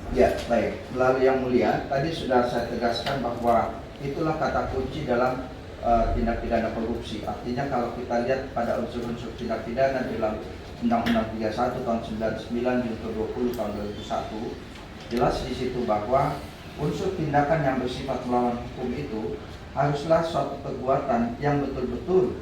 Ya, baik. Melalui Yang Mulia, tadi sudah saya tegaskan bahwa itulah kata kunci dalam tindak pidana korupsi. Artinya kalau kita lihat pada unsur-unsur tindak pidana dalam Undang-Undang 31 tahun 99, Junto 20 tahun 2001, jelas di situ bahwa unsur tindakan yang bersifat melawan hukum itu haruslah suatu perbuatan yang betul-betul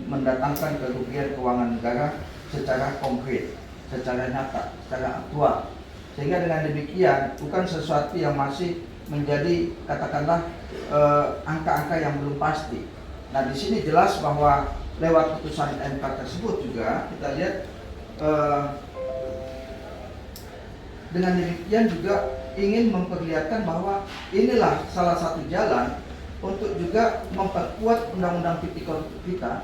mendatangkan kerugian keuangan negara secara konkret, secara nyata, secara aktual. Sehingga dengan demikian bukan sesuatu yang masih menjadi katakanlah angka-angka yang belum pasti. Nah, di sini jelas bahwa lewat putusan MK tersebut juga kita lihat dengan demikian juga ingin memperlihatkan bahwa inilah salah satu jalan untuk juga memperkuat undang-undang tipikor kita,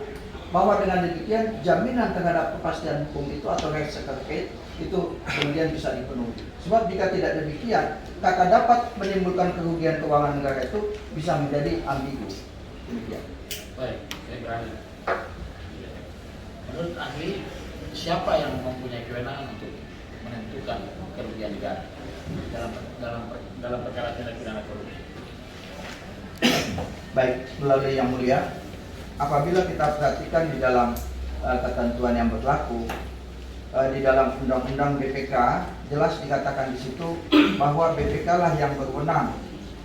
bahwa dengan demikian jaminan terhadap kepastian hukum itu atau res terkait itu kemudian bisa dipenuhi. Sebab jika tidak demikian, kata dapat menimbulkan kerugian keuangan negara itu bisa menjadi ambigu. Demikian. Baik, saya berani. Menurut ahli, siapa yang mempunyai kewenangan untuk menentukan kerugian negara dalam perkara tindak pidana korupsi? Baik, melalui Yang Mulia, apabila kita perhatikan di dalam ketentuan yang berlaku di dalam Undang-Undang BPK, jelas dikatakan di situ bahwa BPK lah yang berwenang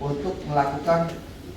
untuk melakukan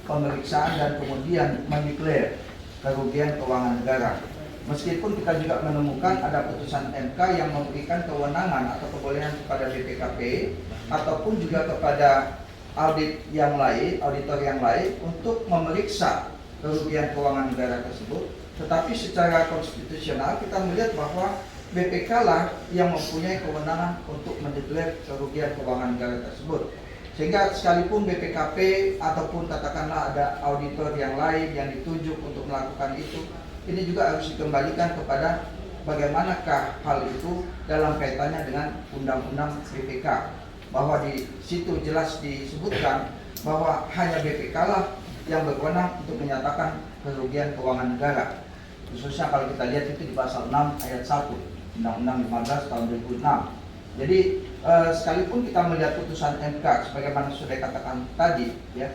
pemeriksaan dan kemudian mendeklar kerugian keuangan negara. Meskipun kita juga menemukan ada putusan MK yang memberikan kewenangan atau kebolehan kepada BPKP ataupun juga kepada auditor yang lain untuk memeriksa kerugian keuangan negara tersebut. Tetapi secara konstitusional kita melihat bahwa BPK lah yang mempunyai kewenangan untuk mendeklar kerugian keuangan negara tersebut. Sehingga sekalipun BPKP ataupun katakanlah ada auditor yang lain yang ditunjuk untuk melakukan itu, ini juga harus dikembalikan kepada bagaimanakah hal itu dalam kaitannya dengan Undang-Undang BPK. Bahwa di situ jelas disebutkan bahwa hanya BPK lah yang berwenang untuk menyatakan kerugian keuangan negara. Khususnya kalau kita lihat itu di pasal 6 ayat 1 Undang-Undang 15 tahun 2006. Jadi sekalipun kita melihat putusan MK sebagaimana sudah katakan tadi ya,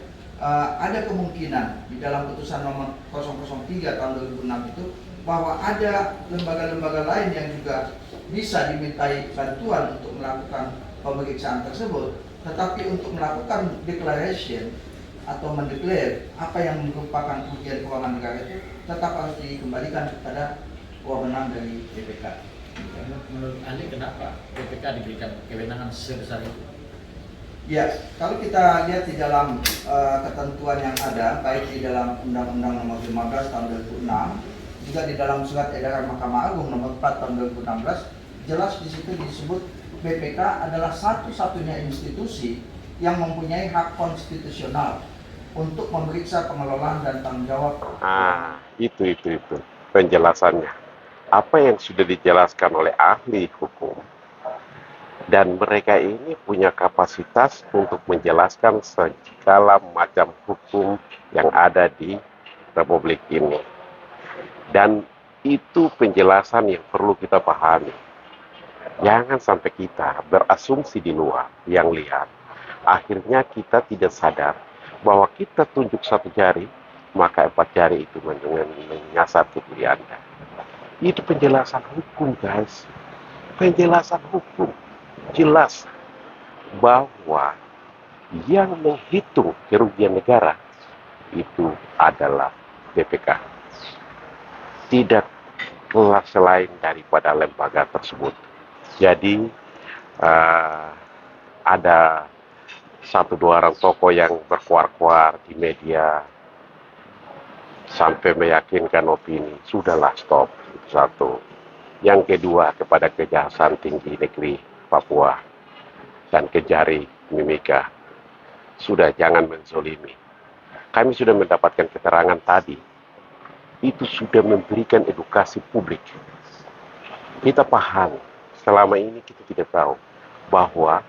ada kemungkinan di dalam putusan nomor 003 tahun 2006 itu bahwa ada lembaga-lembaga lain yang juga bisa dimintai bantuan untuk melakukan pemeriksaan tersebut, tetapi untuk melakukan declaration atau mendeklar apa yang merupakan kerugian keuangan negara itu tetap harus dikembalikan kepada wewenang dari BPK. Menurut ahli, kenapa BPK diberikan kewenangan sebesar itu? Ya, kalau kita lihat di dalam ketentuan yang ada, baik di dalam Undang-Undang Nomor 15 Tahun 2006, juga di dalam Surat Edaran Mahkamah Agung Nomor 4 Tahun 2016, jelas di situ disebut BPK adalah satu-satunya institusi yang mempunyai hak konstitusional untuk memeriksa pengelolaan dan tanggung jawab. Itu penjelasannya. Apa yang sudah dijelaskan oleh ahli hukum, dan mereka ini punya kapasitas untuk menjelaskan segala macam hukum yang ada di Republik ini. Dan itu penjelasan yang perlu kita pahami. Jangan sampai kita berasumsi di luar yang lihat. Akhirnya kita tidak sadar bahwa kita tunjuk satu jari, maka 4 jari itu menyasar ke diri Anda. Itu penjelasan hukum, guys. Penjelasan hukum. Jelas bahwa yang menghitung kerugian negara itu adalah BPK. Tidak selain daripada lembaga tersebut. Jadi ada 1-2 orang tokoh yang berkuar-kuar di media sampai meyakinkan opini. Sudahlah, stop. Itu satu. Yang kedua, kepada Kejaksaan Tinggi Negeri Papua dan Kejari Mimika, sudah, jangan menzolimi. Kami sudah mendapatkan keterangan tadi. Itu sudah memberikan edukasi publik. Kita paham, selama ini kita tidak tahu bahwa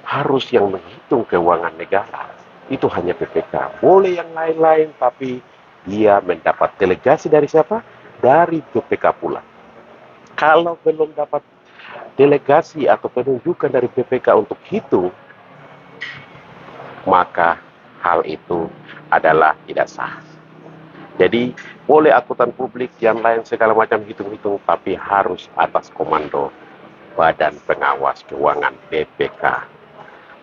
harus yang menghitung keuangan negara itu hanya BPK. Boleh yang lain-lain, tapi dia mendapat delegasi dari siapa? Dari BPK pula. Kalau belum dapat delegasi atau penunjukan dari BPK untuk hitung, maka hal itu adalah tidak sah. Jadi boleh akuntan publik yang lain segala macam hitung-hitung, tapi harus atas komando Badan Pengawas Keuangan BPK.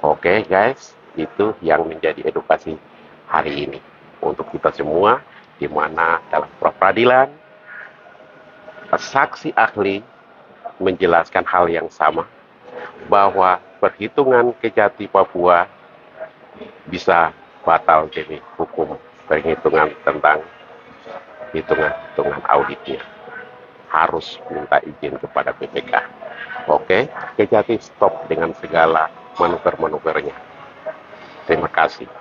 Oke guys, itu yang menjadi edukasi hari ini untuk kita semua, di mana dalam pra-peradilan saksi ahli menjelaskan hal yang sama, bahwa perhitungan Kejati Papua bisa batal demi hukum perhitungan tentang hitungan auditnya. Harus minta izin kepada BPK. Oke, Kejati stop dengan segala manuver-manuvernya. Terima kasih.